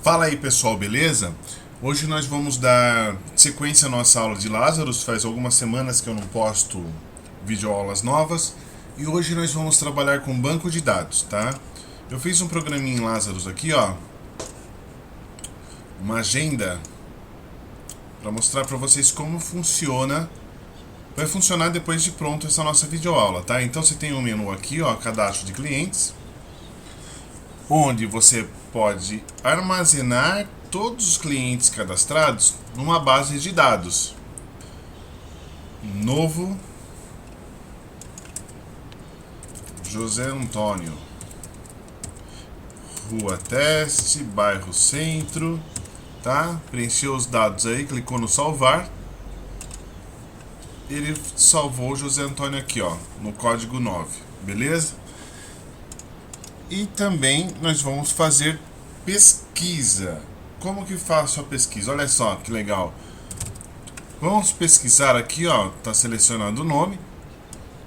Fala aí pessoal, beleza? Hoje nós vamos dar sequência à nossa aula de Lazarus. Faz algumas semanas que eu não posto videoaulas novas. E hoje nós vamos trabalhar com banco de dados, tá? Eu fiz um programinha em Lazarus aqui, ó. Uma agenda para mostrar para vocês como funciona. Vai funcionar depois de pronto essa nossa videoaula, tá? Então você tem um menu aqui, ó, cadastro de clientes, onde você pode armazenar todos os clientes cadastrados numa base de dados. Novo José Antônio, Rua Teste, bairro Centro, tá? Preencheu os dados aí, clicou no salvar. Ele salvou o José Antônio aqui, ó, no código 9, beleza? E também nós vamos fazer pesquisa. Como que faço a pesquisa? Olha só que legal. Vamos pesquisar aqui, ó, tá selecionado o nome,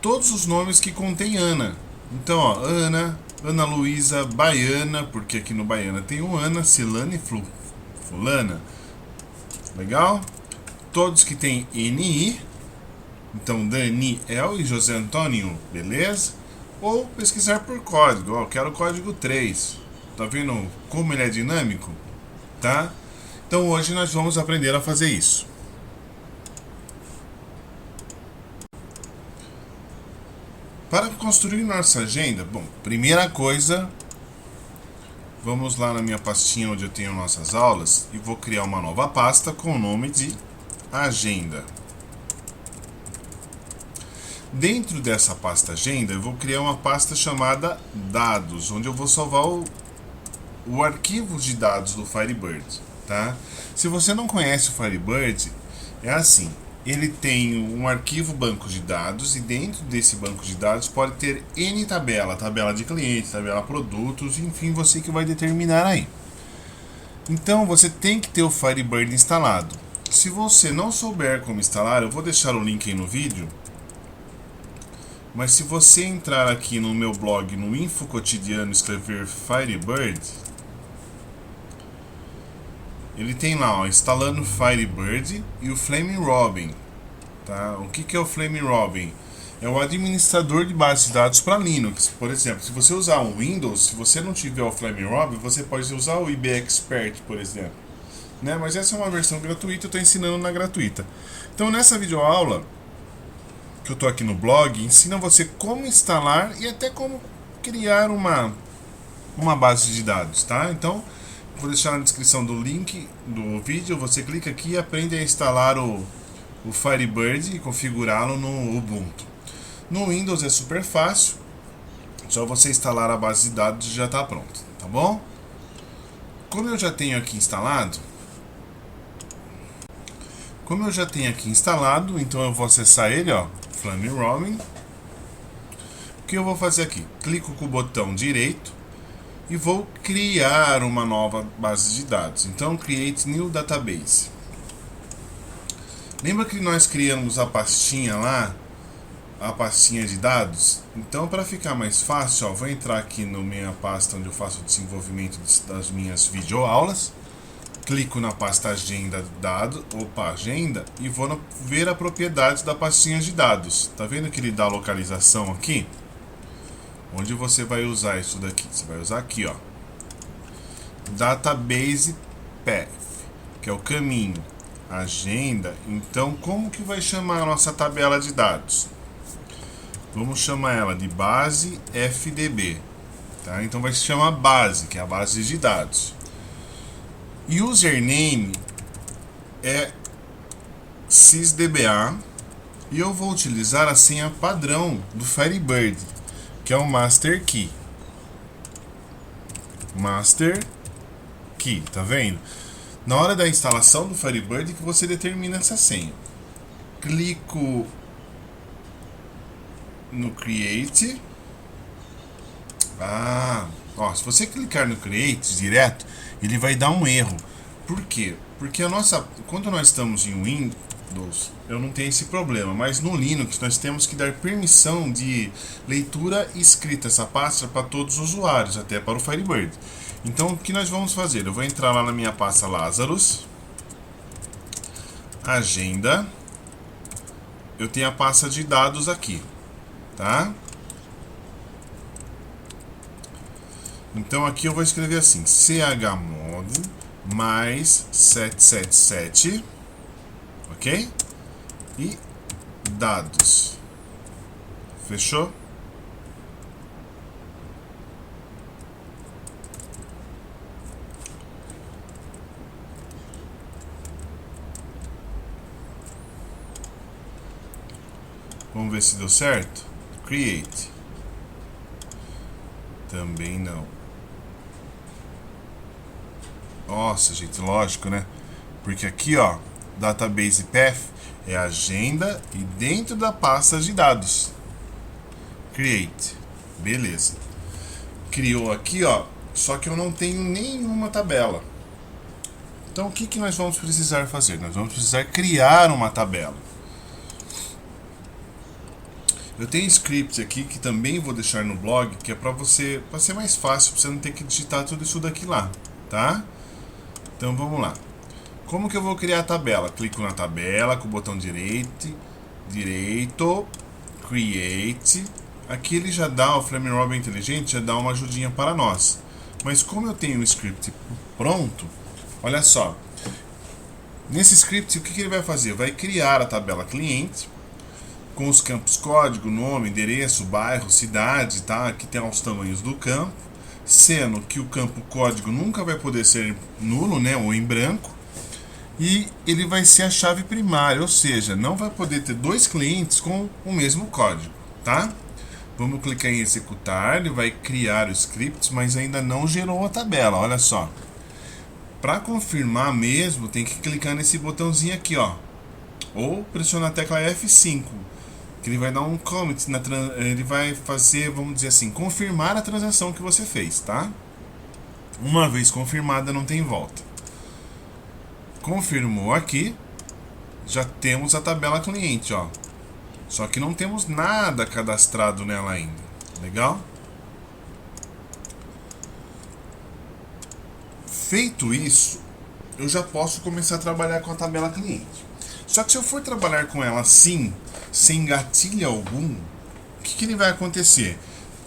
todos os nomes que contém Ana. Então, ó, Ana, Ana Luísa, Baiana, porque aqui no Baiana tem o Ana, Silane e Fulana. Legal? Todos que tem NI. Então, Daniel e José Antônio, beleza? Ou pesquisar por código, ó, eu quero o código 3. Tá vendo como ele é dinâmico? Tá? Então hoje nós vamos aprender a fazer isso. Para construir nossa agenda, bom, primeira coisa, vamos lá na minha pastinha onde eu tenho nossas aulas e vou criar uma nova pasta com o nome de agenda. Dentro dessa pasta agenda, eu vou criar uma pasta chamada dados, onde eu vou salvar o arquivo de dados do Firebird, tá? Se você não conhece o Firebird, é assim, ele tem um arquivo banco de dados e dentro desse banco de dados pode ter N tabela de clientes, tabela produtos, enfim, você que vai determinar aí. Então você tem que ter o Firebird instalado. Se você não souber como instalar, eu vou deixar o link aí no vídeo. Mas se você entrar aqui no meu blog, no Info Cotidiano, escrever Firebird, ele tem lá, ó, instalando Firebird e o Flaming Robin, tá? O que é o Flaming Robin? É o administrador de base de dados para Linux. Por exemplo, se você usar um Windows, se você não tiver o Flaming Robin, você pode usar o IB Expert, por exemplo, né? Mas essa é uma versão gratuita, eu estou ensinando na gratuita. Então nessa videoaula que eu tô aqui no blog, ensina você como instalar e até como criar uma base de dados, tá? Então, vou deixar na descrição do link do vídeo, você clica aqui e aprende a instalar o Firebird e configurá-lo no Ubuntu. No Windows é super fácil, só você instalar a base de dados e já está pronto, tá bom? Como eu já tenho aqui instalado, então eu vou acessar ele, ó, Flaming Robin. O que eu vou fazer aqui? Clico com o botão direito e vou criar uma nova base de dados. Então, Create New Database. Lembra que nós criamos a pastinha lá, a pastinha de dados? Então, para ficar mais fácil, ó, vou entrar aqui na minha pasta onde eu faço o desenvolvimento das minhas videoaulas. Clico na pasta agenda agenda, e vou ver a propriedade da pastinha de dados. Tá vendo que ele dá a localização aqui? Onde você vai usar isso daqui? Você vai usar aqui, ó, Database Path, que é o caminho, agenda. Então, como que vai chamar a nossa tabela de dados? Vamos chamar ela de base FDB, tá? Então vai se chamar base, que é a base de dados. Username é sysdba e eu vou utilizar a senha padrão do Firebird, que é o Master Key. Master Key, tá vendo? Na hora da instalação do Firebird que você determina essa senha. Clico no Create. Ó, se você clicar no Create direto, ele vai dar um erro. Por quê? Porque quando nós estamos em Windows, eu não tenho esse problema, mas no Linux nós temos que dar permissão de leitura e escrita essa pasta para todos os usuários, até para o Firebird. Então o que nós vamos fazer? Eu vou entrar lá na minha pasta Lazarus, agenda, eu tenho a pasta de dados aqui, tá? Então aqui eu vou escrever assim, chmod mais 777, ok? E dados. Fechou? Vamos ver se deu certo. Create. Também não. Nossa, gente, lógico, né? Porque aqui, ó, Database Path é agenda e dentro da pasta de dados. Create. Beleza. Criou aqui, ó, só que eu não tenho nenhuma tabela. Então, o que, que nós vamos precisar fazer? Nós vamos precisar criar uma tabela. Eu tenho scripts aqui que também vou deixar no blog, que é para ser mais fácil, para você não ter que digitar tudo isso daqui lá, tá? Então vamos lá. Como que eu vou criar a tabela? Clico na tabela com o botão direito, create. Aqui ele já dá, o Flaming Robin inteligente já dá uma ajudinha para nós. Mas como eu tenho o script pronto, olha só. Nesse script o que, que ele vai fazer? Vai criar a tabela cliente com os campos código, nome, endereço, bairro, cidade, tá? Aqui tem os tamanhos do campo, sendo que o campo código nunca vai poder ser nulo, né, ou em branco, e ele vai ser a chave primária, ou seja, não vai poder ter dois clientes com o mesmo código, tá? Vamos clicar em executar, ele vai criar o script, mas ainda não gerou a tabela, olha só. Para confirmar mesmo, tem que clicar nesse botãozinho aqui, ó, ou pressionar a tecla F5. Que ele vai dar um comment, ele vai fazer, vamos dizer assim, confirmar a transação que você fez, tá? Uma vez confirmada, não tem volta. Confirmou aqui, já temos a tabela cliente, ó. Só que não temos nada cadastrado nela ainda. Legal? Feito isso, eu já posso começar a trabalhar com a tabela cliente. Só que se eu for trabalhar com ela assim, sem gatilho algum, o que, que ele vai acontecer?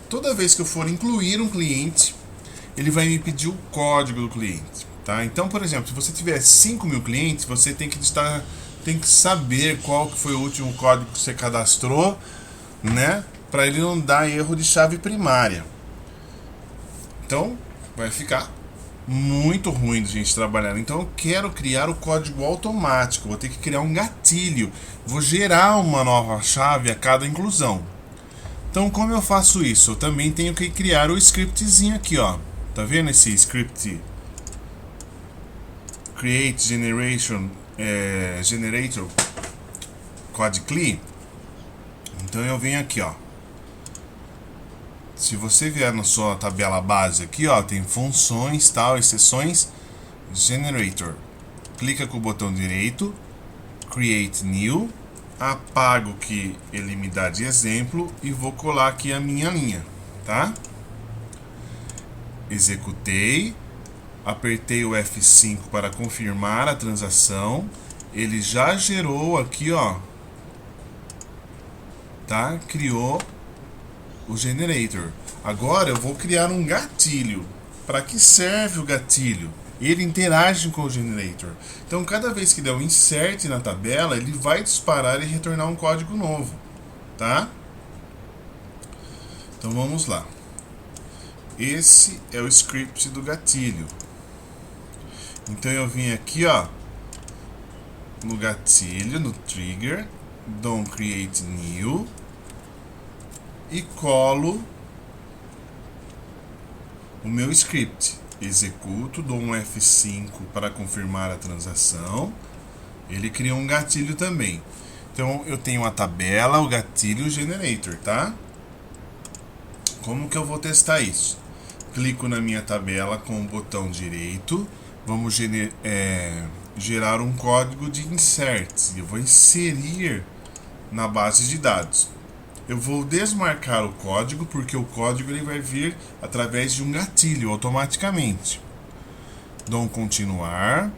Toda vez que eu for incluir um cliente, ele vai me pedir o código do cliente, tá? Então, por exemplo, se você tiver 5.000 clientes, você tem que saber qual que foi o último código que você cadastrou, né? Para ele não dar erro de chave primária. Então, vai ficar muito ruim de gente trabalhar. Então eu quero criar o código automático. Vou ter que criar um gatilho. Vou gerar uma nova chave a cada inclusão. Então como eu faço isso? Eu também tenho que criar o scriptzinho aqui, ó. Tá vendo esse script? Create Generator Code CLI. Então eu venho aqui, ó. Se você vier na sua tabela base aqui, ó, tem funções, tal, exceções, Generator. Clica com o botão direito, Create New, apago o que ele me dá de exemplo e vou colar aqui a minha linha, tá? Executei, apertei o F5 para confirmar a transação, ele já gerou aqui, ó, tá? Criou o generator. Agora eu vou criar um gatilho. Para que serve o gatilho? Ele interage com o generator. Então cada vez que der um insert na tabela, ele vai disparar e retornar um código novo, tá? Então vamos lá. Esse é o script do gatilho. Então eu vim aqui, ó, no gatilho, no trigger, dou um create new e colo o meu script. Executo, dou um F5 para confirmar a transação. Ele cria um gatilho também. Então eu tenho a tabela, o gatilho e o generator, tá? Como que eu vou testar isso? Clico na minha tabela com o botão direito. Vamos gerar um código de insert. Eu vou inserir na base de dados. Eu vou desmarcar o código, porque o código ele vai vir através de um gatilho automaticamente. Dou um continuar.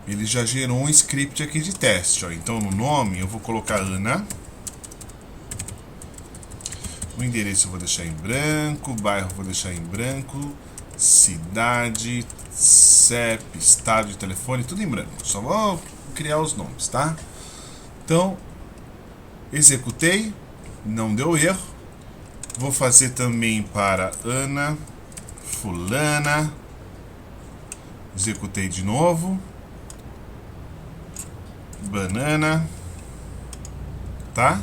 Ele já gerou um script aqui de teste. Ó. Então no nome eu vou colocar Ana. O endereço eu vou deixar em branco. Bairro eu vou deixar em branco. Cidade, CEP, estado de telefone, tudo em branco. Só vou criar os nomes, tá? Então, executei. Não deu erro. Vou fazer também para Ana, fulana. Executei de novo. Banana. Tá?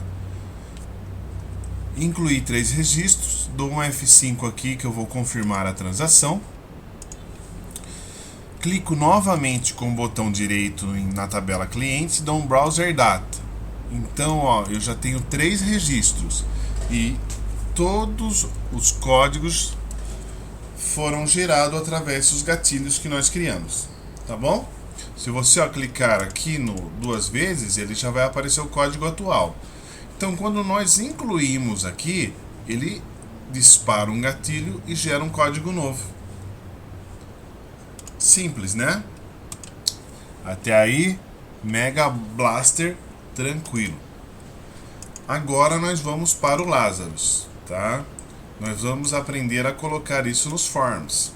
Incluí 3 registros. Dou um F5 aqui que eu vou confirmar a transação. Clico novamente com o botão direito na tabela cliente e dou um Browser Data. Então, ó, eu já tenho 3 registros e todos os códigos foram gerados através dos gatilhos que nós criamos, tá bom? Se você clicar aqui no 2 vezes, ele já vai aparecer o código atual. Então, quando nós incluímos aqui, ele dispara um gatilho e gera um código novo. Simples, né? Até aí, Mega Blaster tranquilo. Agora nós vamos para o Lazarus, tá? Nós vamos aprender a colocar isso nos forms.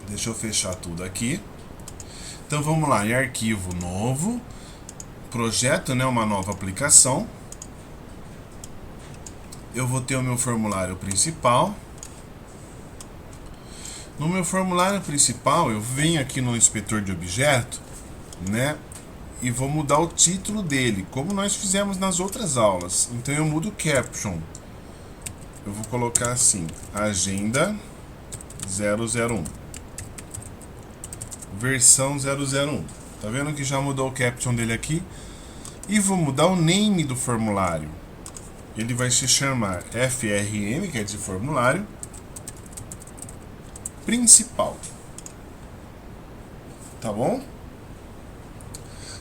Deixa eu fechar tudo aqui. Então vamos lá, em arquivo novo, projeto, né, uma nova aplicação. Eu vou ter o meu formulário principal. No meu formulário principal, eu venho aqui no inspetor de objeto, né, e vou mudar o título dele, como nós fizemos nas outras aulas. Então eu mudo o caption. Eu vou colocar assim, Agenda 001. Versão 001. Tá vendo que já mudou o caption dele aqui? E vou mudar o name do formulário. Ele vai se chamar FRM, que é de formulário principal. Tá bom?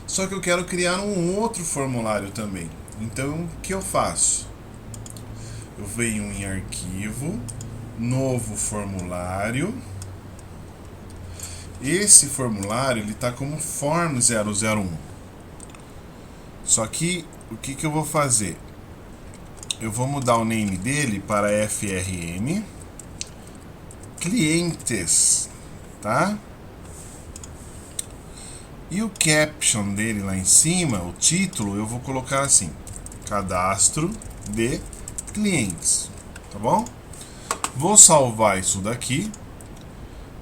Só que eu quero criar um outro formulário também. Então, o que eu faço? Eu venho em arquivo, novo formulário. Esse formulário ele está como form 001. Só que o que eu vou fazer? Eu vou mudar o name dele para FRM clientes, tá? E o caption dele lá em cima, o título, eu vou colocar assim: cadastro de clientes, tá bom? Vou salvar isso daqui.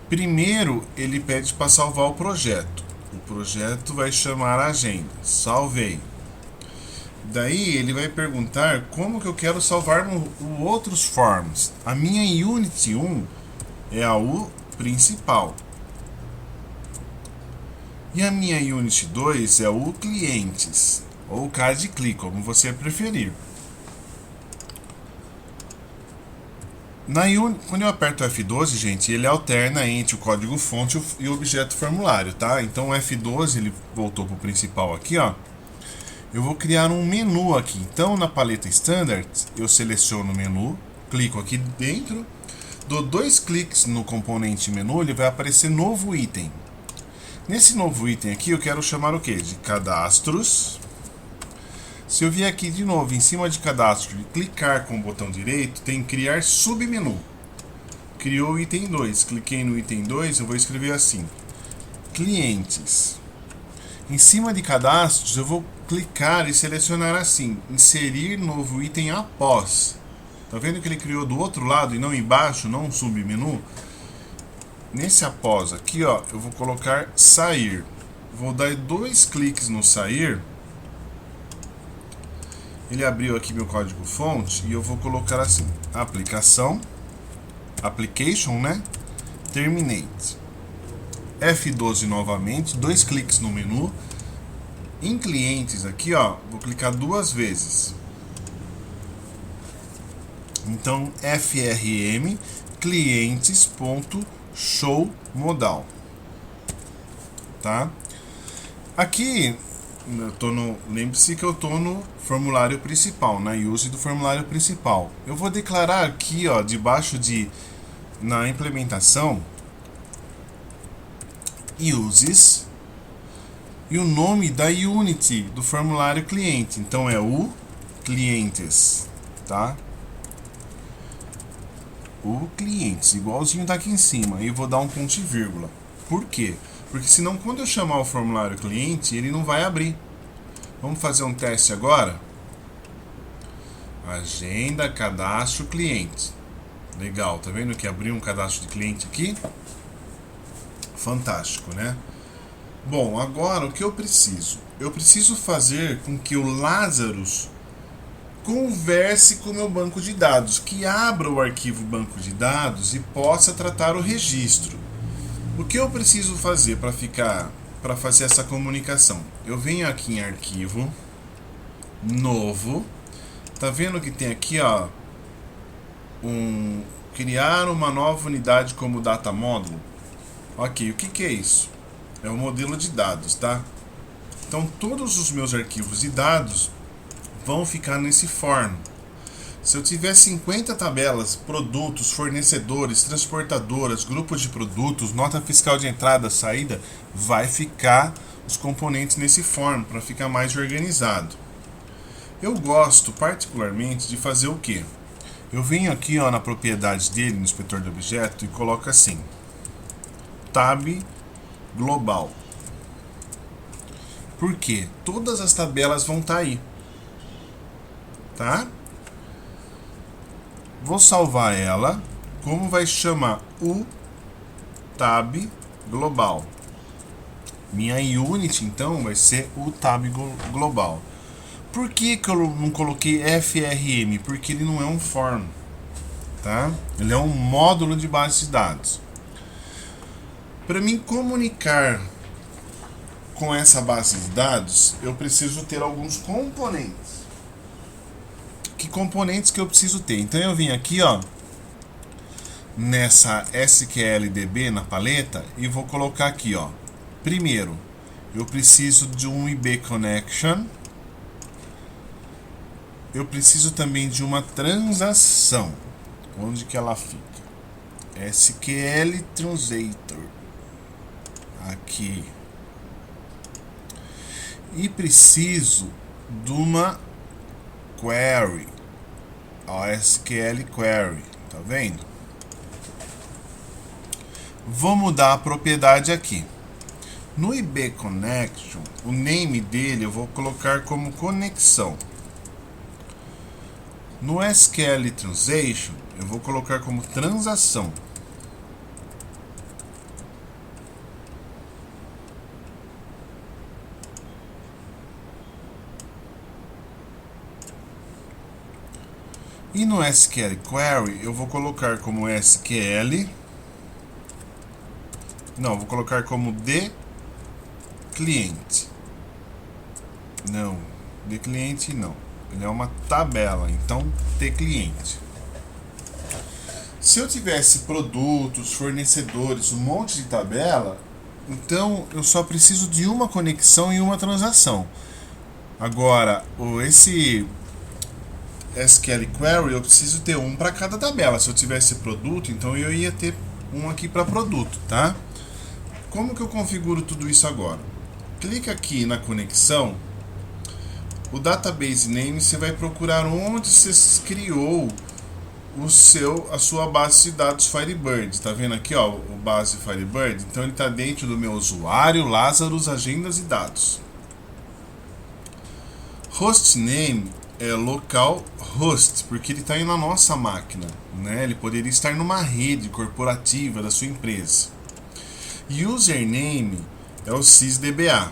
Primeiro, ele pede para salvar o projeto. O projeto vai chamar agenda. Salvei. Daí ele vai perguntar como que eu quero salvar no outros forms. A minha Unity 1 é a U principal. E a minha Unity 2 é o clientes, ou CAD-CLI, como você preferir. Quando eu aperto o F12, gente, ele alterna entre o código fonte e o objeto formulário, tá? Então o F12 ele voltou para o principal aqui, ó. Eu vou criar um menu aqui. Então na paleta Standard, eu seleciono o menu, clico aqui dentro, dou 2 cliques no componente menu, ele vai aparecer novo item. Nesse novo item aqui, eu quero chamar o que? De cadastros. Se eu vier aqui de novo, em cima de cadastro, e clicar com o botão direito, tem criar submenu. Criou o item 2. Cliquei no item 2, eu vou escrever assim: clientes. Em cima de cadastros, eu vou clicar e selecionar assim: inserir novo item após. Tá vendo que ele criou do outro lado e não embaixo, não um submenu? Nesse após aqui, ó, eu vou colocar sair. Vou dar 2 cliques no sair. Ele abriu aqui meu código fonte e eu vou colocar assim: aplicação, application, né? Terminate. F12 novamente, 2 cliques no menu. Em clientes aqui, ó, vou clicar 2 vezes. Então, FRM clientes.show modal, tá? Aqui lembre-se que eu estou no formulário principal, na use do formulário principal. Eu vou declarar aqui, ó, debaixo de na implementação uses e o nome da unit do formulário cliente. Então é o clientes, tá? O clientes, igualzinho tá aqui em cima. E vou dar um ponto e vírgula. Por quê? Porque senão quando eu chamar o formulário cliente, ele não vai abrir. Vamos fazer um teste agora? Agenda, cadastro, cliente. Legal, tá vendo que abriu um cadastro de cliente aqui? Fantástico, né? Bom, agora o que eu preciso? Eu preciso fazer com que o Lazarus converse com o meu banco de dados, que abra o arquivo banco de dados e possa tratar o registro. O que eu preciso fazer para fazer essa comunicação? Eu venho aqui em arquivo, novo, tá vendo que tem aqui, ó, criar uma nova unidade como data módulo. Ok, o que é isso? É um modelo de dados, tá? Então todos os meus arquivos de dados vão ficar nesse form. Se eu tiver 50 tabelas, produtos, fornecedores, transportadoras, grupos de produtos, nota fiscal de entrada, saída, vai ficar os componentes nesse form para ficar mais organizado. Eu gosto particularmente de fazer o quê? Eu venho aqui, ó, na propriedade dele, no inspetor de objeto, e coloco assim: tab global. Por quê? Todas as tabelas vão estar aí, tá? Vou salvar ela. Como vai chamar? O tab global. Minha unit então vai ser o tab global. Por que eu não coloquei FRM? Porque ele não é um form, tá? Ele é um módulo de base de dados. Para mim comunicar com essa base de dados, eu preciso ter alguns componentes. Que componentes que eu preciso ter? Então eu vim aqui, ó, nessa SQLDB na paleta e vou colocar aqui, ó. Primeiro, eu preciso de um IB connection. Eu preciso também de uma transação. Onde que ela fica? SQL translator. Aqui. E preciso de uma query, a SQL query, tá vendo? Vou mudar a propriedade aqui. No IB connection, o name dele eu vou colocar como conexão. No SQL transaction, eu vou colocar como transação. E no SQL Query eu vou colocar como SQL. Não, vou colocar como de cliente. Não, de cliente não. Ele é uma tabela, então de cliente. Se eu tivesse produtos, fornecedores, um monte de tabela, então eu só preciso de uma conexão e uma transação. Agora, esse SQL Query eu preciso ter um para cada tabela. Se eu tivesse produto, então eu ia ter um aqui para produto, tá? Como que eu configuro tudo isso agora? Clica aqui na conexão. O database name você vai procurar onde você criou a sua base de dados Firebird. Tá vendo aqui, ó, o base Firebird? Então ele está dentro do meu usuário, Lazarus, agendas e dados. Hostname é local host, porque ele está aí na nossa máquina, né? Ele poderia estar numa rede corporativa da sua empresa. Username é o sysdba.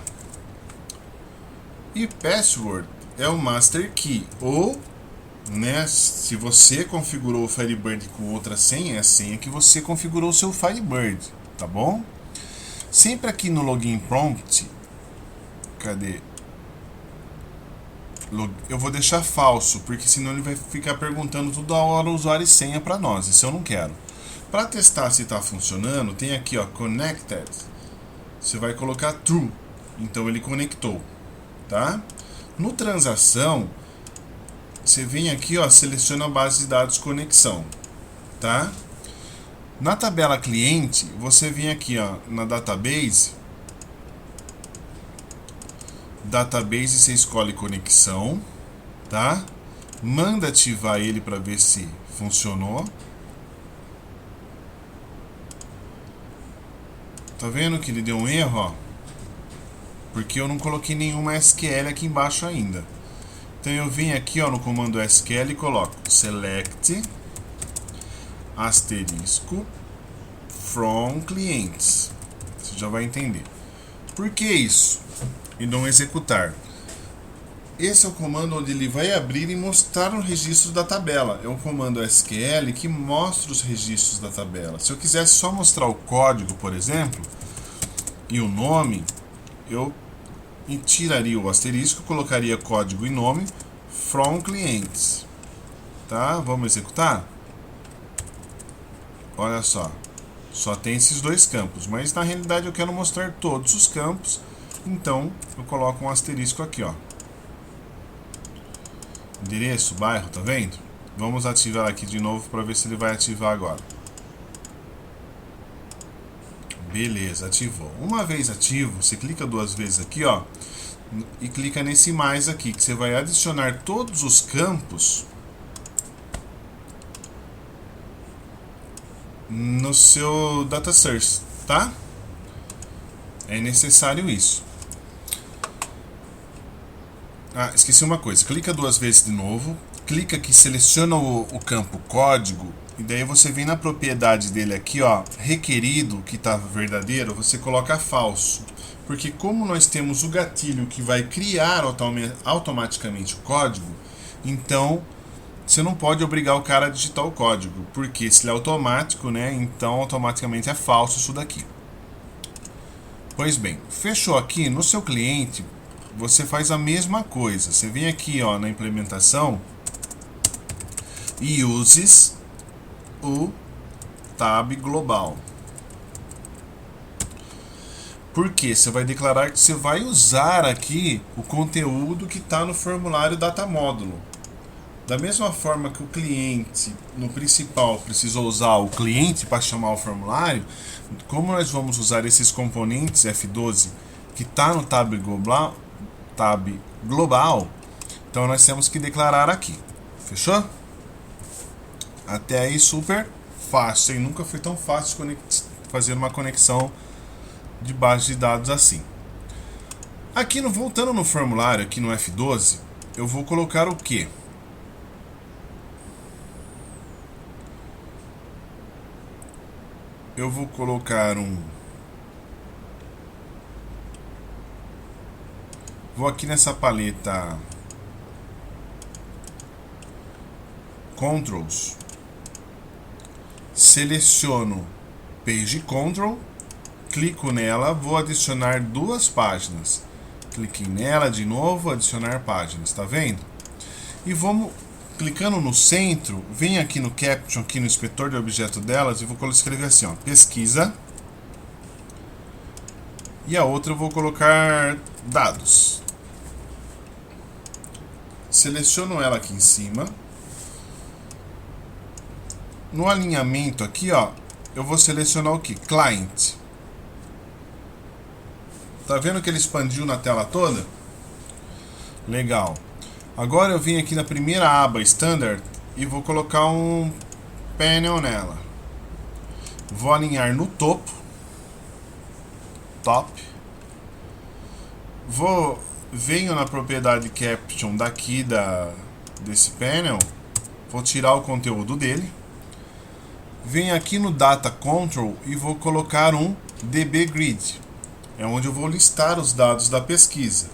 E password é o master key. Ou, né, se você configurou o Firebird com outra senha, é a senha que você configurou o seu Firebird, tá bom? Sempre aqui no login prompt, cadê? Eu vou deixar falso, porque senão ele vai ficar perguntando toda hora o usuário e senha para nós. Isso eu não quero. Para testar se está funcionando, tem aqui, ó, connected. Você vai colocar true. Então ele conectou. tá? No transação, você vem aqui, ó, seleciona a base de dados conexão, tá? Na tabela cliente, você vem aqui, ó, na database, você escolhe conexão, tá? Manda ativar ele para ver se funcionou. Tá vendo que ele deu um erro, ó? Porque eu não coloquei nenhuma SQL aqui embaixo ainda. Então eu vim aqui, ó, no comando SQL e coloco select asterisco from clients. Você já vai entender. Por que isso? E não executar. Esse é o comando onde ele vai abrir e mostrar os registros da tabela. É um comando SQL que mostra os registros da tabela. Se eu quisesse só mostrar o código, por exemplo, e o nome, eu tiraria o asterisco, colocaria código e nome from clients. Tá? Vamos executar? Olha só tem esses dois campos, mas na realidade eu quero mostrar todos os campos, então eu coloco um asterisco aqui, ó. Endereço, bairro, tá vendo? Vamos ativar aqui de novo para ver se ele vai ativar agora. Beleza, ativou. Uma vez ativo, você clica duas vezes aqui, ó, e clica nesse mais aqui, que você vai adicionar todos os campos no seu data source, tá? É necessário isso. Ah, esqueci uma coisa. Clica duas vezes de novo. Clica aqui, seleciona o campo código. E daí você vem na propriedade dele aqui, ó, requerido, que está verdadeiro, você coloca falso. Porque como nós temos o gatilho que vai criar automaticamente o código, então você não pode obrigar o cara a digitar o código. Porque se ele é automático, né, então automaticamente é falso isso daqui. Pois bem, fechou aqui no seu cliente, você faz a mesma coisa. Você vem aqui, ó, na implementação e uses o tab global. Porque você vai declarar que você vai usar aqui o conteúdo que está no formulário data módulo. Da mesma forma que o cliente no principal precisou usar o cliente para chamar o formulário, como nós vamos usar esses componentes F12 que está no tab global, então nós temos que declarar aqui. Fechou? Até aí super fácil, hein? Nunca foi tão fácil fazer uma conexão de base de dados assim. Aqui, voltando no formulário, aqui no F12, eu vou colocar o quê? Eu vou colocar vou aqui nessa paleta Controls, seleciono Page Control, clico nela, vou adicionar duas páginas. Cliquei nela de novo, adicionar páginas, tá vendo? E vamos clicando no centro, vem aqui no Caption, aqui no inspetor de objeto delas, e vou escrever assim, ó, pesquisa. E a outra eu vou colocar dados. Seleciono ela aqui em cima. No alinhamento aqui, ó, eu vou selecionar o que? Client. Tá vendo que ele expandiu na tela toda? Legal. Agora eu vim aqui na primeira aba Standard e vou colocar um panel nela. Vou alinhar no topo. Top. Venho na propriedade Caption daqui desse panel. Vou tirar o conteúdo dele. Venho aqui no Data Control e vou colocar um DB Grid. É onde eu vou listar os dados da pesquisa.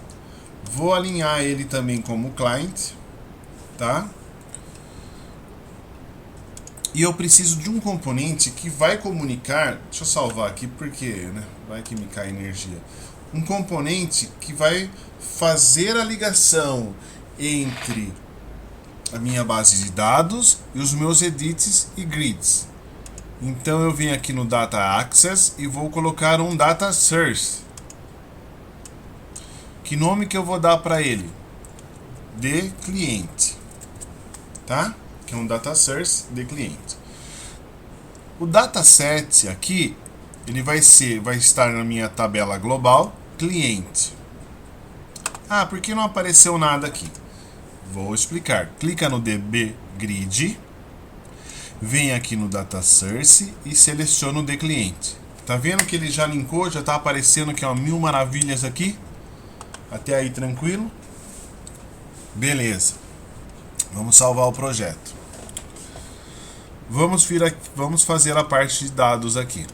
Vou alinhar ele também como client, tá? E eu preciso de um componente que vai comunicar. Deixa eu salvar aqui porque, né, vai que me cai energia. Um componente que vai fazer a ligação entre a minha base de dados e os meus edits e grids. Então eu venho aqui no Data Access e vou colocar um Data Source, Que nome que eu vou dar para ele? De cliente, tá? Que é um data source de cliente. O dataset aqui, ele vai estar na minha tabela global cliente. Ah, por que não apareceu nada aqui? Vou explicar. Clica no DB Grid, vem aqui no data source e seleciona o de cliente. Tá vendo que ele já linkou, já tá aparecendo aqui, ó, mil maravilhas aqui? Até aí tranquilo? Beleza. Vamos salvar o projeto. Vamos fazer a parte de dados aqui.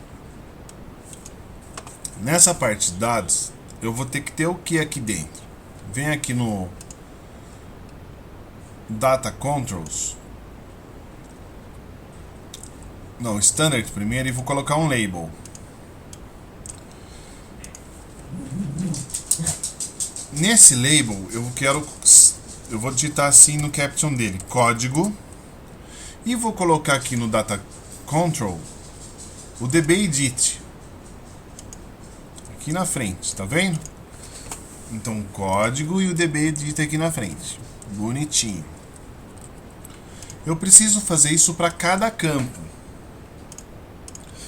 Nessa parte de dados, eu vou ter que ter o que aqui dentro? Vem aqui no Data Controls. Não, Standard primeiro, e vou colocar um label. Nesse label, eu vou digitar assim no caption dele, código, e vou colocar aqui no Data Control o dbEdit. Aqui na frente, tá vendo? Então, código e o dbEdit aqui na frente. Bonitinho. Eu preciso fazer isso para cada campo.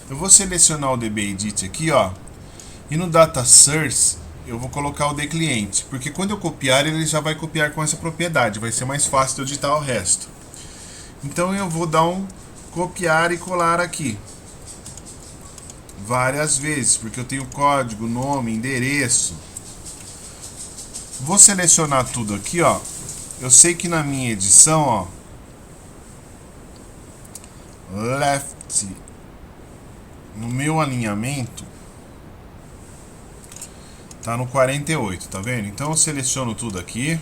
Eu vou selecionar o dbEdit aqui, ó, e no Data Source eu vou colocar o de cliente, porque quando eu copiar, ele já vai copiar com essa propriedade, vai ser mais fácil de eu digitar o resto. Então eu vou dar um copiar e colar aqui várias vezes, porque eu tenho código, nome, endereço. Vou selecionar tudo aqui, ó. Eu sei que na minha edição, ó, left, no meu alinhamento, tá no 48, tá vendo? Então eu seleciono tudo aqui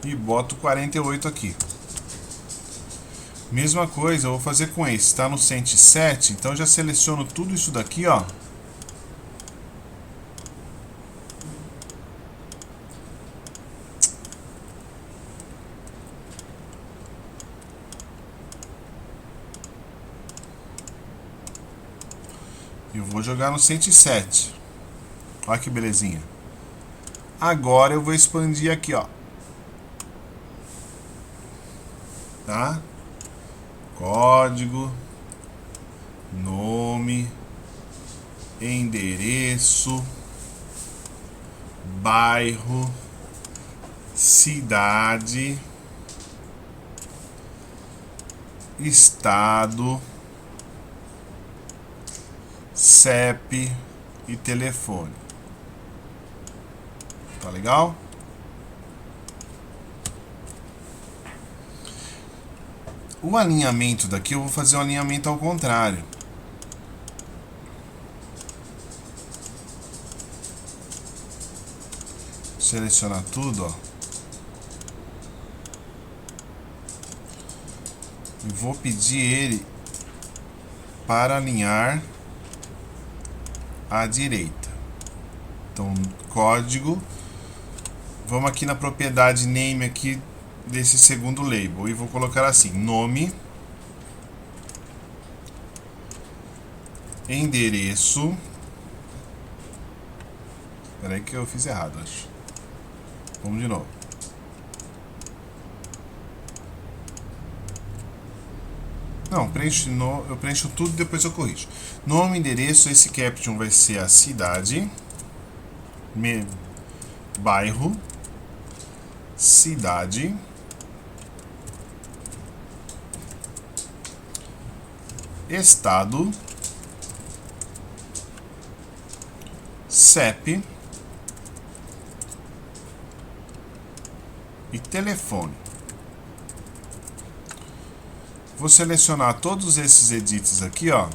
e boto 48 aqui. Mesma coisa eu vou fazer com esse, tá no 107, então já seleciono tudo isso daqui, ó. Eu vou jogar no 107. Olha que belezinha. Agora eu vou expandir aqui, ó. Tá? Código, nome, endereço, bairro, cidade, estado, CEP e telefone. Tá legal? O alinhamento daqui eu vou fazer um alinhamento ao contrário. Selecionar tudo, ó. E vou pedir ele para alinhar à direita. Então, código. Vamos aqui na propriedade name aqui desse segundo label e vou colocar assim, nome, endereço. Espera aí que eu fiz errado, acho. Vamos de novo. Não, eu preencho tudo e depois eu corrijo. Nome, endereço, esse caption vai ser a cidade, bairro, cidade, estado, CEP e telefone. Vou selecionar todos esses edits aqui, ó.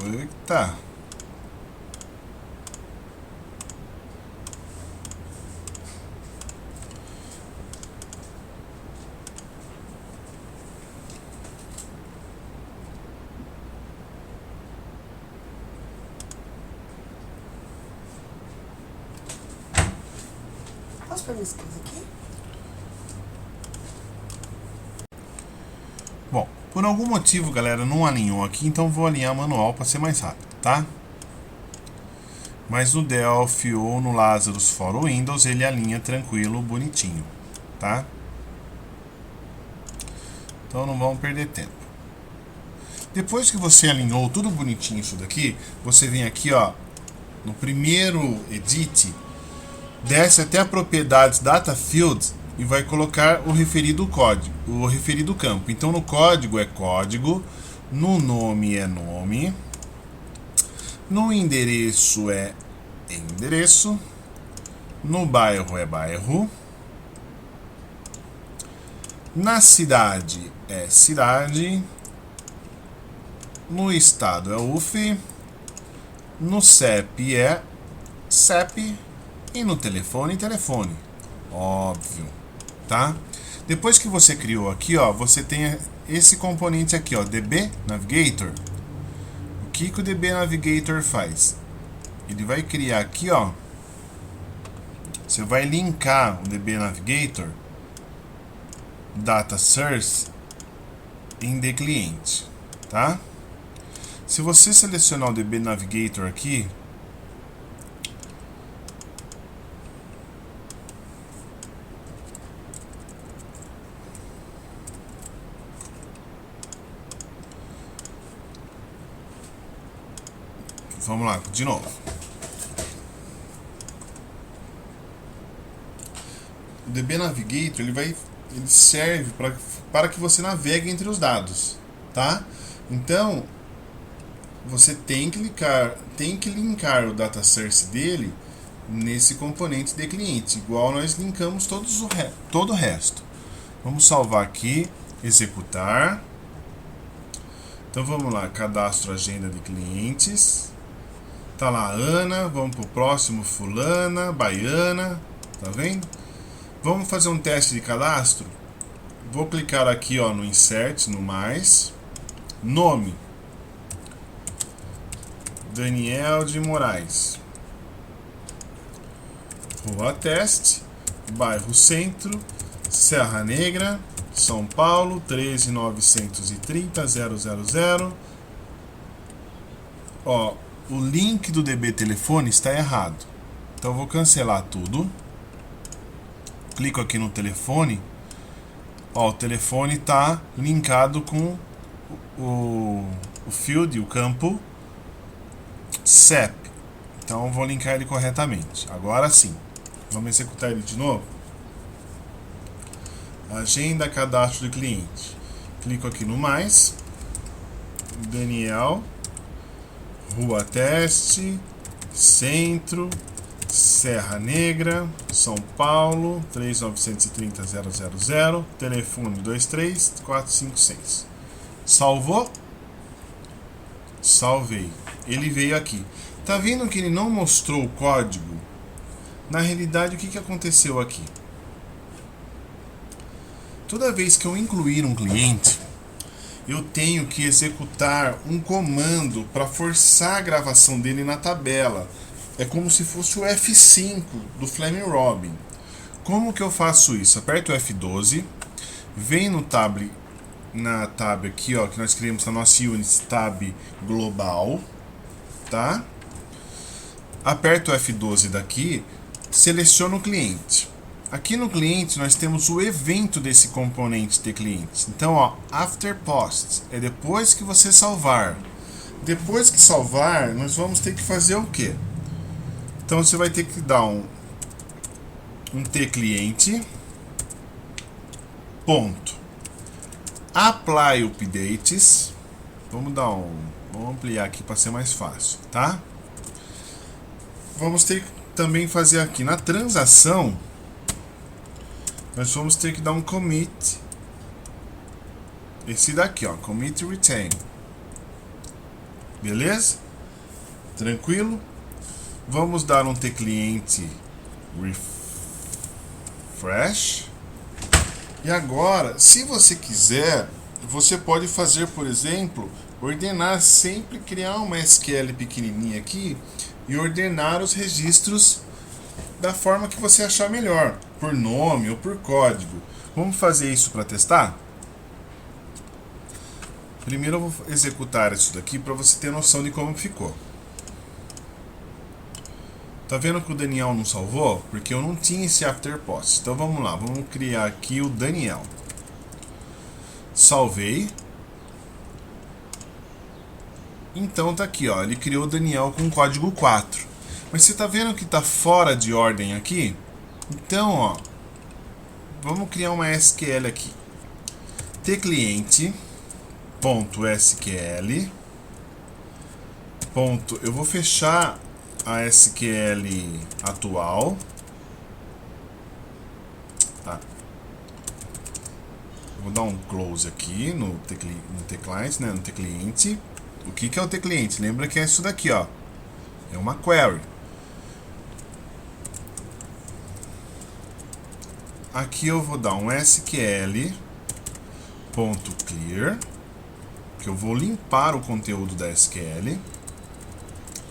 Eita. Posso pôr minhas coisas aqui? Bom, por algum motivo, galera, não alinhou aqui, então vou alinhar manual para ser mais rápido, tá? Mas no Delphi ou no Lazarus for Windows ele alinha tranquilo, bonitinho, tá? Então não vamos perder tempo. Depois que você alinhou tudo bonitinho isso daqui, você vem aqui, ó, no primeiro edit, desce até a propriedades data field e vai colocar o referido código, o referido campo. Então no código é código, no nome é nome, no endereço é endereço, no bairro é bairro, na cidade é cidade, no estado é UF, no CEP é CEP e no telefone, telefone. Óbvio, tá? Depois que você criou aqui, ó, você tem esse componente aqui, ó, DB Navigator. O que o DB Navigator faz? Ele vai criar aqui, ó, você vai linkar o DB Navigator data source em the cliente, tá? Se você selecionar o DB Navigator aqui, vamos lá, de novo. O DB Navigator ele serve para que você navegue entre os dados, tá? Então você tem que linkar o data source dele nesse componente de cliente, igual nós linkamos todo o resto. Vamos salvar aqui, executar. Então vamos lá, cadastro agenda de clientes. Tá lá Ana, vamos pro próximo fulana, baiana, tá vendo? Vamos fazer um teste de cadastro. Vou clicar aqui, ó, no insert, no mais, nome Daniel de Moraes, rua teste, bairro Centro, Serra Negra, São Paulo, 13930 000. Ó, o link do DB telefone está errado, então eu vou cancelar tudo. Clico aqui no telefone. Ó, o telefone está linkado com o field, o campo CEP. Então eu vou linkar ele corretamente. Agora sim. Vamos executar ele de novo. Agenda, cadastro de cliente. Clico aqui no mais. Daniel, rua teste, centro, Serra Negra, São Paulo, 39300 000, telefone 23456. Salvou? Salvei. Ele veio aqui. Tá vendo que ele não mostrou o código? Na realidade, o que aconteceu aqui? Toda vez que eu incluir um cliente, eu tenho que executar um comando para forçar a gravação dele na tabela. É como se fosse o F5 do Flaming Robin. Como que eu faço isso? Aperto o F12, vem no tab, na tab aqui, ó, que nós criamos na nossa Unity, tab global, tá? Aperto o F12 daqui, seleciono o cliente. Aqui no cliente nós temos o evento desse componente de clientes. Então, ó, after post é depois que você salvar. Depois que salvar, nós vamos ter que fazer o quê? Então você vai ter que dar um tcliente ponto apply updates. Vamos ampliar aqui para ser mais fácil, tá? Vamos ter que também fazer aqui na transação. Nós vamos ter que dar um commit. Esse daqui, ó, commit retain. Beleza? Tranquilo? Vamos dar um tcliente refresh. E agora, se você quiser, você pode fazer, por exemplo, ordenar, sempre criar uma SQL pequenininha aqui e ordenar os registros da forma que você achar melhor, por nome ou por código. Vamos fazer isso para testar? Primeiro eu vou executar isso daqui para você ter noção de como ficou. Tá vendo que o Daniel não salvou? Porque eu não tinha esse afterpost. Então vamos lá, vamos criar aqui o Daniel. Salvei. Então tá aqui, ó, ele criou o Daniel com código 4. Mas você tá vendo que tá fora de ordem aqui? Então, ó, vamos criar uma SQL aqui. tcliente.sql. Eu vou fechar a SQL atual. Tá. Vou dar um close aqui no tclient, né, no tcliente. O que é o tcliente? Lembra que é isso daqui, ó. É uma query. Aqui eu vou dar um SQL.clear, que eu vou limpar o conteúdo da SQL.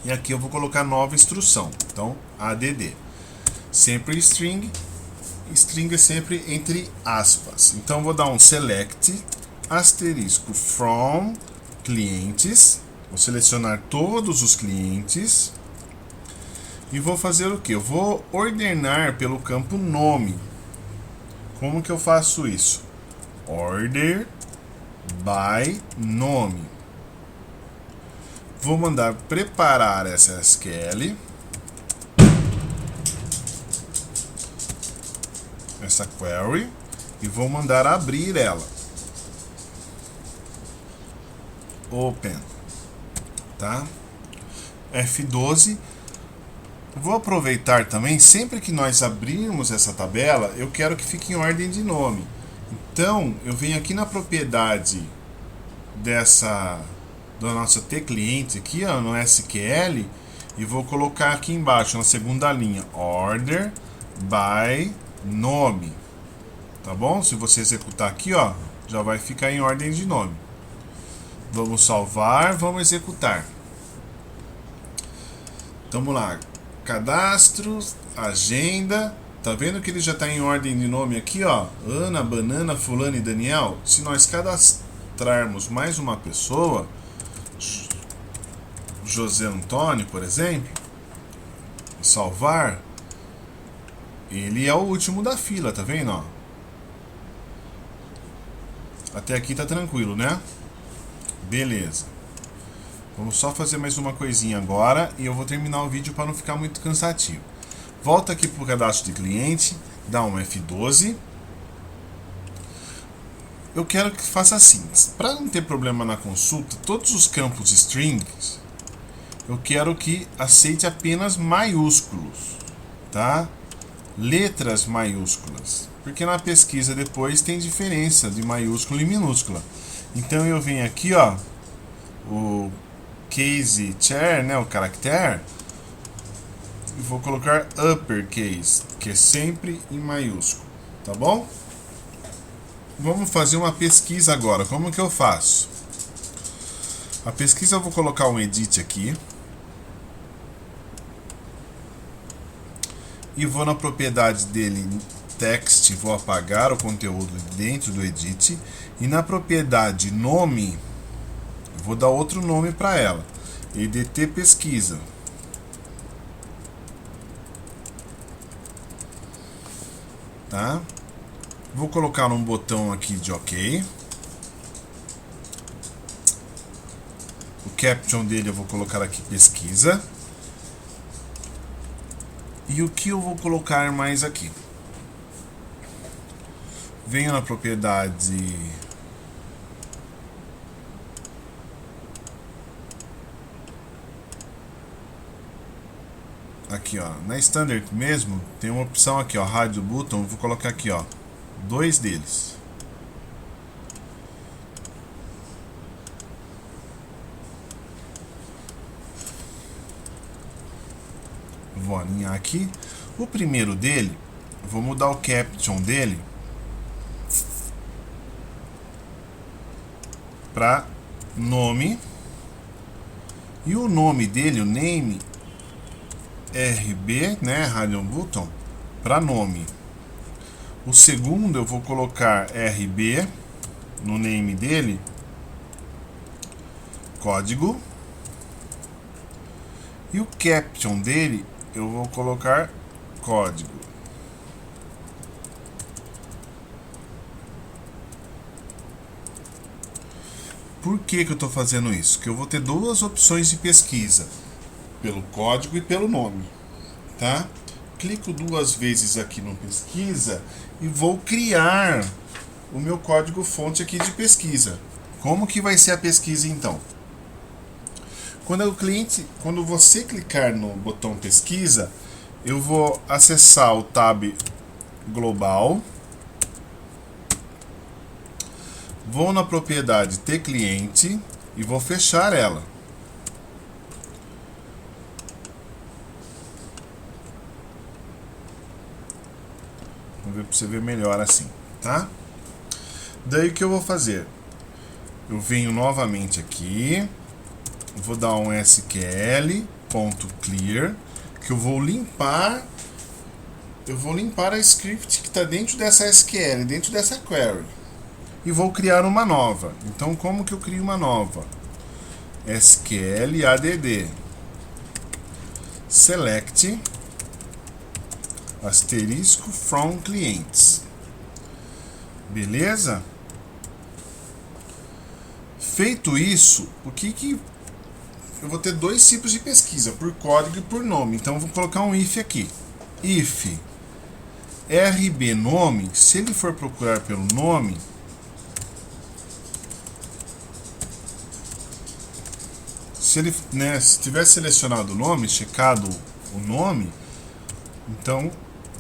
E aqui eu vou colocar nova instrução. Então, add. Sempre string. String é sempre entre aspas. Então, eu vou dar um select asterisco from clientes. Vou selecionar todos os clientes. E vou fazer o que? Eu vou ordenar pelo campo nome. Como que eu faço isso? Order by nome. Vou mandar preparar essa SQL. Essa query. E vou mandar abrir ela. Open. Tá? F12. Vou aproveitar também, sempre que nós abrirmos essa tabela, eu quero que fique em ordem de nome. Então, eu venho aqui na propriedade da nossa tcliente aqui, ó, no SQL, e vou colocar aqui embaixo, na segunda linha, order by nome. Tá bom? Se você executar aqui, ó, já vai ficar em ordem de nome. Vamos salvar, vamos executar. Vamos lá. Cadastro, agenda. Tá vendo que ele já está em ordem de nome aqui, ó? Ana, Banana, Fulano e Daniel. Se nós cadastrarmos mais uma pessoa, José Antônio, por exemplo, salvar, ele é o último da fila, tá vendo, ó? Até aqui tá tranquilo, né? Beleza. Vamos só fazer mais uma coisinha agora e eu vou terminar o vídeo para não ficar muito cansativo. Volta aqui para o cadastro de cliente, dá um F12. Eu quero que faça assim, para não ter problema na consulta, todos os campos strings, eu quero que aceite apenas maiúsculos, tá? Letras maiúsculas, porque na pesquisa depois tem diferença de maiúscula e minúscula. Então eu venho aqui, ó, o case chair, né, o caractere, e vou colocar uppercase, que é sempre em maiúsculo, tá bom? Vamos fazer uma pesquisa agora. Como que eu faço? A pesquisa eu vou colocar um edit aqui e vou na propriedade dele text, vou apagar o conteúdo dentro do edit, e na propriedade nome vou dar outro nome para ela, EDT pesquisa. Tá? Vou colocar um botão aqui de OK. O caption dele eu vou colocar aqui pesquisa. E o que eu vou colocar mais aqui? Venho na propriedade aqui, ó, na standard mesmo, tem uma opção aqui, ó, rádio button, vou colocar aqui, ó, 2 deles. Vou alinhar aqui. O primeiro dele, vou mudar o caption dele para nome, e o nome dele, o name, RB, né, Radion Button, para nome. O segundo eu vou colocar RB no name dele código. E o caption dele eu vou colocar código. Por que eu estou fazendo isso? Que eu vou ter duas opções de pesquisa, pelo código e pelo nome, tá? Clico duas vezes aqui no pesquisa e vou criar o meu código fonte aqui de pesquisa. Como que vai ser a pesquisa então? Quando você clicar no botão pesquisa, eu vou acessar o tab global. Vou na propriedade ter cliente e vou fechar ela. Vamos ver para você ver melhor assim, tá? Daí o que eu vou fazer? Eu venho novamente aqui, vou dar um sql.clear, que eu vou limpar a script que está dentro dessa SQL, dentro dessa query. E vou criar uma nova. Então, como que eu crio uma nova? SQL add select asterisco from clients. Beleza? Feito isso, o que eu vou ter dois tipos de pesquisa, por código e por nome. Então, eu vou colocar um if aqui. If RB nome, se ele for procurar pelo nome, se ele se tiver selecionado o nome, checado o nome, então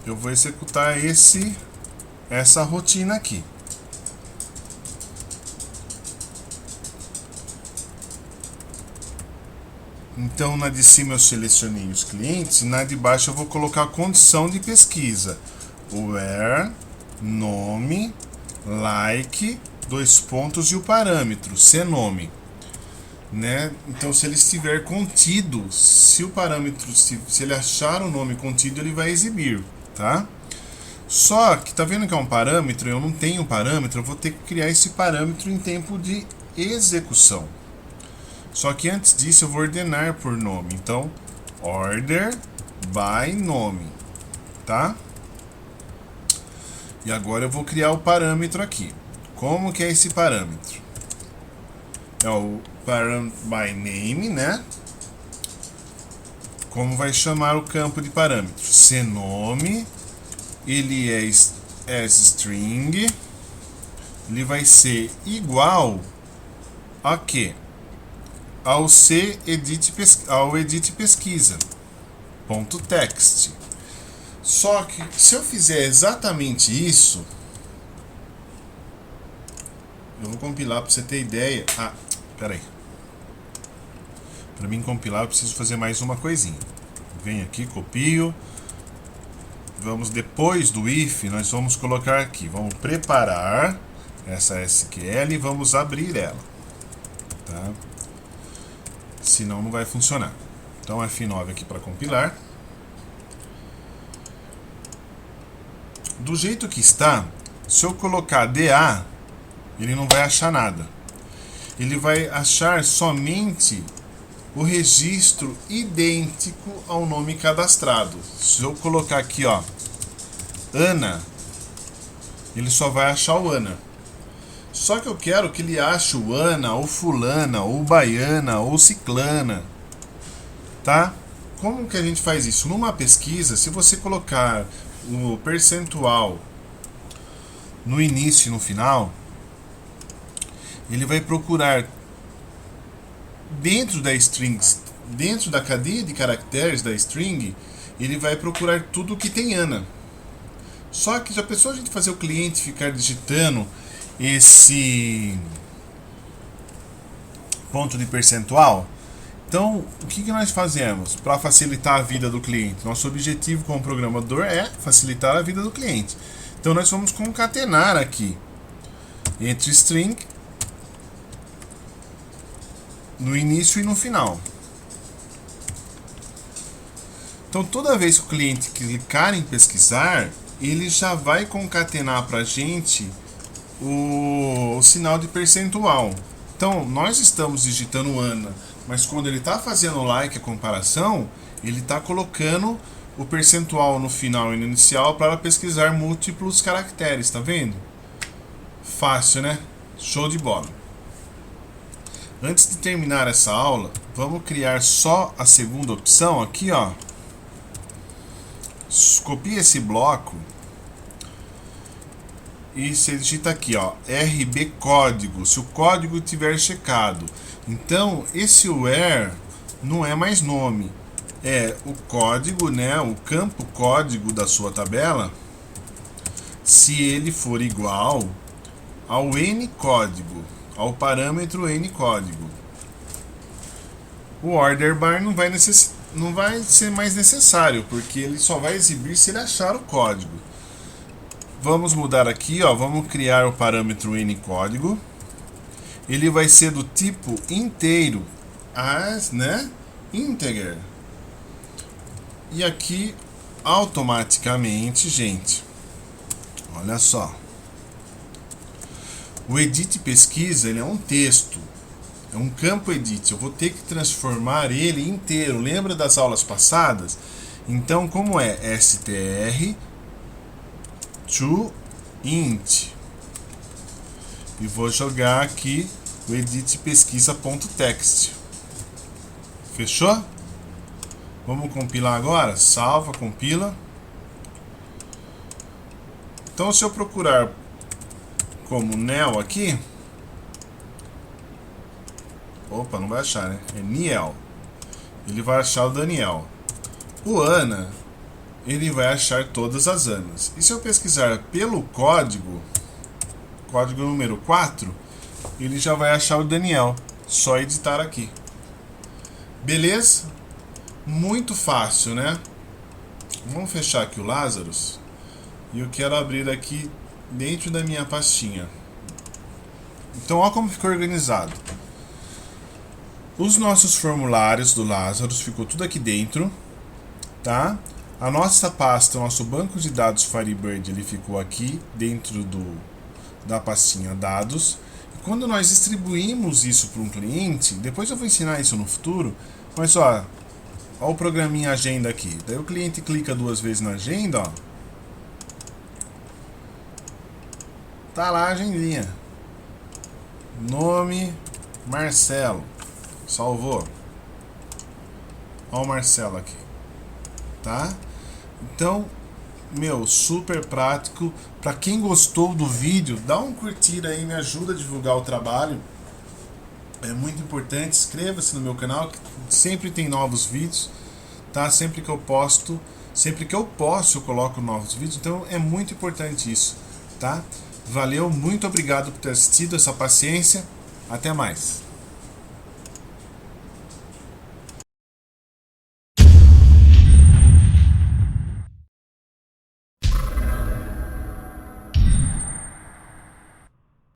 eu vou executar essa rotina aqui. Então na de cima eu selecionei os clientes, na de baixo eu vou colocar a condição de pesquisa. Where, nome, like, dois pontos e o parâmetro, cnome. Né? Então, se ele estiver contido, se o parâmetro, se ele achar o nome contido, ele vai exibir, tá? Só que tá vendo que é um parâmetro, eu não tenho parâmetro, eu vou ter que criar esse parâmetro em tempo de execução. Só que antes disso eu vou ordenar por nome. Então, order by nome, tá? E agora eu vou criar o parâmetro aqui. Como que é esse parâmetro? É o parent by name, né? Como vai chamar o campo de parâmetro? Cnome, ele é as string, ele vai ser igual a quê? Ao edit pesquisa ponto text. Só que se eu fizer exatamente isso, eu vou compilar para você ter ideia. Peraí. Para mim compilar eu preciso fazer mais uma coisinha. Venho aqui, copio. Vamos depois do if, nós vamos colocar aqui. Vamos preparar essa SQL e vamos abrir ela. Tá? Senão não vai funcionar. Então F9 aqui para compilar. Do jeito que está, se eu colocar DA, ele não vai achar nada. Ele vai achar somente o registro idêntico ao nome cadastrado. Se eu colocar aqui, ó, Ana, ele só vai achar o Ana. Só que eu quero que ele ache o Ana, ou fulana, ou baiana, ou ciclana, tá? Como que a gente faz isso? Numa pesquisa, se você colocar o percentual no início e no final, ele vai procurar dentro da string, dentro da cadeia de caracteres da string, ele vai procurar tudo que tem Ana. Só que já pensou a gente fazer o cliente ficar digitando esse ponto de percentual? Então, o que nós fazemos para facilitar a vida do cliente? Nosso objetivo como programador é facilitar a vida do cliente. Então, nós vamos concatenar aqui entre string no início e no final. Então, toda vez que o cliente clicar em pesquisar, ele já vai concatenar para a gente o sinal de percentual. Então, nós estamos digitando Ana, mas quando ele está fazendo like, a comparação, ele está colocando o percentual no final e no inicial para pesquisar múltiplos caracteres, tá vendo? Fácil, né? Show de bola. Antes de terminar essa aula, vamos criar só a segunda opção aqui, ó. Copia esse bloco e você digita aqui, ó, RB código, se o código tiver checado. Então, esse where não é mais nome, é o código, né, o campo código da sua tabela, se ele for igual ao n código, ao parâmetro n código. O order bar não vai ser mais necessário, porque ele só vai exibir se ele achar o código. Vamos mudar aqui, ó, vamos criar o parâmetro n código. Ele vai ser do tipo inteiro, né? Integer. E aqui automaticamente, gente, olha só. O edit pesquisa, ele é um texto. É um campo edit. Eu vou ter que transformar ele inteiro. Lembra das aulas passadas? Então, como é str to int, e vou jogar aqui o edit pesquisa.text. Fechou? Vamos compilar agora? Salva, compila. Então, se eu procurar como Nel aqui, opa, não vai achar, né? É Niel. Ele vai achar o Daniel. O Ana, ele vai achar todas as Anas. E se eu pesquisar pelo código, código número 4, ele já vai achar o Daniel. Só editar aqui. Beleza? Muito fácil, né? Vamos fechar aqui o Lazarus. E eu quero abrir aqui dentro da minha pastinha. Então, olha como ficou organizado. Os nossos formulários do Lazarus ficou tudo aqui dentro, tá? A nossa pasta, nosso banco de dados Firebird, ele ficou aqui dentro da pastinha dados. E quando nós distribuímos isso para um cliente, depois eu vou ensinar isso no futuro, mas ó o programinha agenda aqui. Daí o cliente clica 2 vezes na agenda, ó. Tá lá a agendinha. Nome Marcelo. Salvou. Ó o Marcelo aqui. Tá? Então, super prático. Para quem gostou do vídeo, dá um curtir aí, me ajuda a divulgar o trabalho. É muito importante. Inscreva-se no meu canal, que sempre tem novos vídeos, tá? Sempre que eu posto, sempre que eu posso, eu coloco novos vídeos. Então é muito importante isso, tá? Valeu, muito obrigado por ter assistido, essa paciência. Até mais.